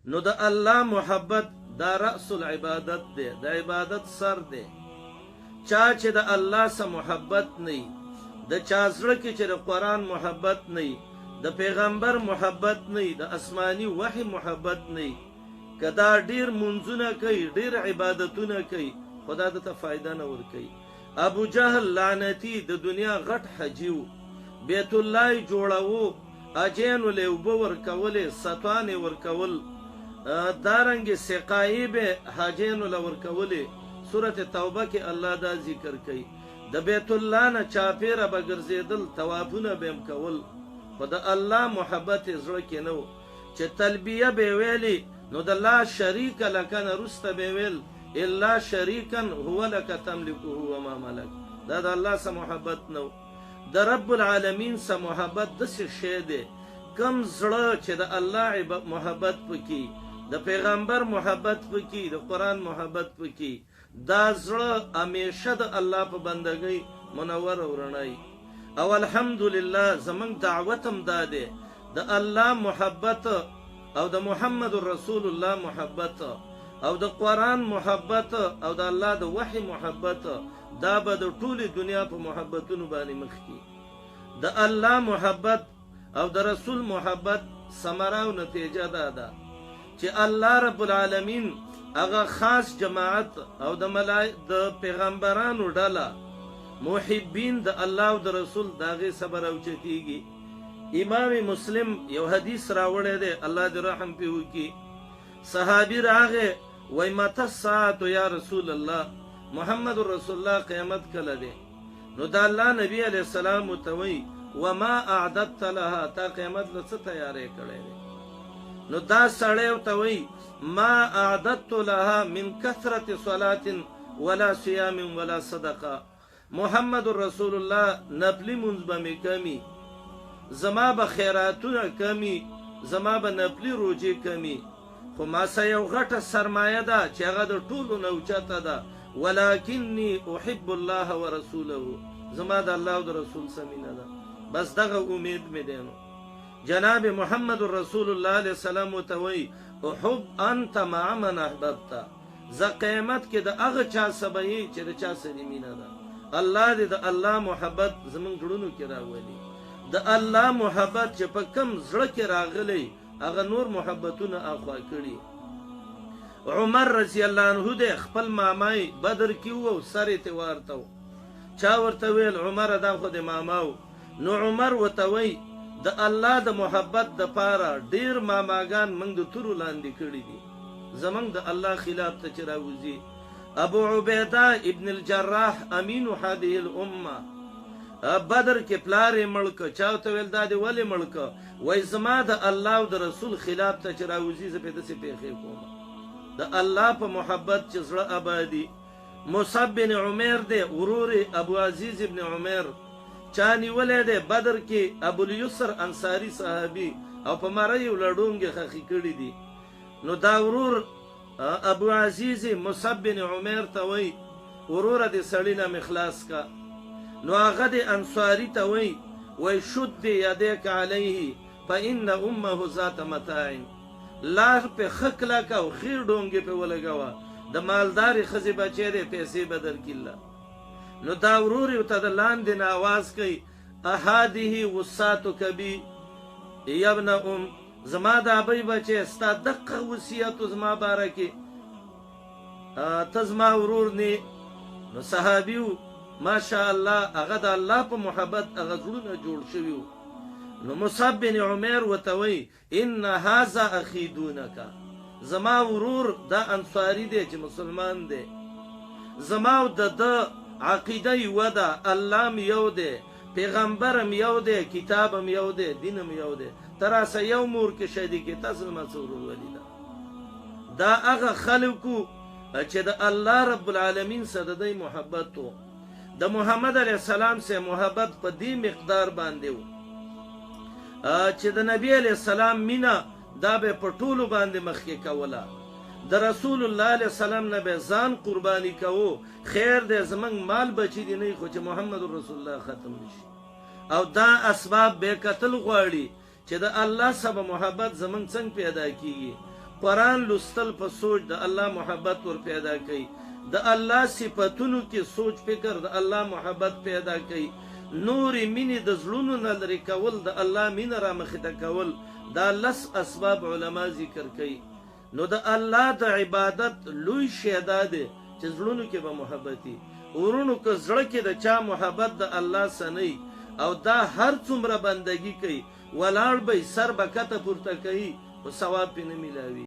نو د الله محبت دا رأس العبادت دی، د عبادت سر دی. چا چې د الله سره محبت نه، د چا زړه کې چې د قرآن محبت نه، د پیغمبر محبت نه، د آسماني وحی محبت نه، که دا ډیر منځونه کوي، ډیر عبادتونه کوي، خدا دته فایده نه ورکوي. ابو جهل لعنتی د دنیا غټ حجیو، بیت الله جوړاوو، اجینو له اوبه ورکولې، ستوانې ورکول، دارنګې سقایي به حاجینو له ورکولې. سورة توبه کې الله دا ذکر کوي. د بیت الله نه چاپیره به ګرځېدل، طوافونه به هم کول، خو د الله محبت یې زړه کې نه و. چې تلبیه به ویلې نو د لا شریک لک نه وروسته به ویل الا شریکا هو لک تملکه وما ملک. دا د الله سره محبت نه و. د رب العالمین سره محبت داسې شی دی، کم زړه چې د الله محبت پکې، د پیغمبر محبت پکې، د قرآن محبت پکې، دا زړه همیشه د الله په بندګۍ منور او رڼای. او الحمدلله زمونږ دعوت هم دا دی، د الله محبت او د محمد رسول الله محبت او د قرآن محبت او د الله د وحی محبت، دا به د ټولې دنیا په محبتونو باندې مخکې. د الله محبت او د رسول محبت ثمره او نتیجه دا ده چې الله رب العالمین هغه خاص جماعت او د پیغمبرانو ډله محبین د الله او د رسول داغه صبر او چتیږي. امام مسلم یو حدیث راوړی دی، الله دې رحم پې وکړي. صحابي راغی، وای مته الساعة یا رسول الله، محمد رسول الله قیامت کله دی؟ نو د الله نبی علیه السلام ورته وایي وما اعددت لها، تا قیامت له څه تیاری کړی دی؟ نو دا سړی ورته وایي ما اعددت لها من کثرة صلاة ولا صيام ولا صدقه. محمد رسول الله نفلی منځ به مې کمی، زما به خیراتونه کمی، زما به نفلی روجې کمی، خو ما سه یو غټه سرمایه ده چې هغه د ټولو نه اوچته ده، ولکنی احب الله ورسوله، زما د الله او د رسول سره مینه ده. بس دغه امید مې دی. نو جناب محمد رسول الله علیه السلام ورته وایي احب انت مع من احببت، زه قیامت کې د هغه چا سره یې چې د چا سره مینه ده. الله دې د الله محبت زمونږ زړونو کې راولي. د الله محبت چې په کم زړه کې راغلی، هغه نور محبتونه اخوا کړي. عمر رضی الله عنه د خپل مامای بدر کې وو، سر یې ورته و. چا ورته ویل عمر دا خو د ماماو. نو عمر ورته وایي د الله د محبت د پاره ډیر ماماګان موږ د تورو لاندې کړي دي، زمونږ د الله خلاف ته چې راوځي. ابو عبیده ابن الجراح امین هذه الامه بدر کې پلار یې مړ که. چا ورته ویل دا دې ولې مړ که؟ وایي زما د الله او د رسول خلاف ته چې راوځي زه پې داسې پیښې کوم. د الله په محبت چې زړه آبادي. مصعب بن عمیر دی، ورور ابو عزیز ابن عمیر، چا نیولی دی بدر کې ابوالیسر انصاري صحابي، او په مره یې لړونګې خښې کړي دي. نو دا ورور ابو عزیز مصعب بن عمیر ته وایي وروره دې سړي نه مې خلاص کا. نو هغه د انصاري ته وایي شد یدیک علیه فان امه ذات متاع، لار پې ښه کلکه او ښې ډونګې پې ولګوه، د مالدارې ښځې بچی دی، پیسې به درکړله. نو دا ورور یې ورته د لاندې نه آواز کوي اهذه وصاتک بی یا ابن ام، زما د ابۍ بچی ستا دقه وصیت زما باره کې، ته زما ورور نه. نو صحابي و ماشاء الله، هغه د الله په محبت هغه زړونه جوړ شوي و. نو مصعب بن عمیر ورته وایي ان هذا اخی دونک، زما ورور دا انصاري دی چې مسلمان دی، زما او د ده عقیده یوه ده، الله م یو دی، پیغمبر م یو دی، کتاب م یو دی، دین م یو دی، ته راسه یو مور کې شهیدي کې، تاسو زما څه ورورولي ده. دا هغه خلکو چې د الله رب العالمین سره د دوی محبت و. د محمد علیه السلام سره محبت په دې مقدار باندې و چې د نبی علیه السلام مینه دا به په ټولو باندې مخکې کوله. د رسول الله علیه السلام نه به ځان قرباني کوو، خیر دی زمونږ مال بچی دی نه، خو چې محمد رسول الله ختم نشي. او دا اسباب به کتل غواړي چې د الله سره محبت زمونږ څنګه پیدا کیږي. قرآن لستل په سوچ د الله محبت ور پیدا کوي د الله صفاتونو کې سوچ فکر د الله محبت پیدا کوي نور مینې د زړونو نه لرې کول د الله مینه را مخې ته کول دا لس اسباب علما ذکر کوي نو د الله د عبادت لوی شی دا دی چې زړونو کې به محبتي ورونو که زړه کې د چا محبت د الله سنئ او دا هر څومره بندگی کوي ولاړ به سر به کته پورته کوي خو ثواب پې نه میلاوي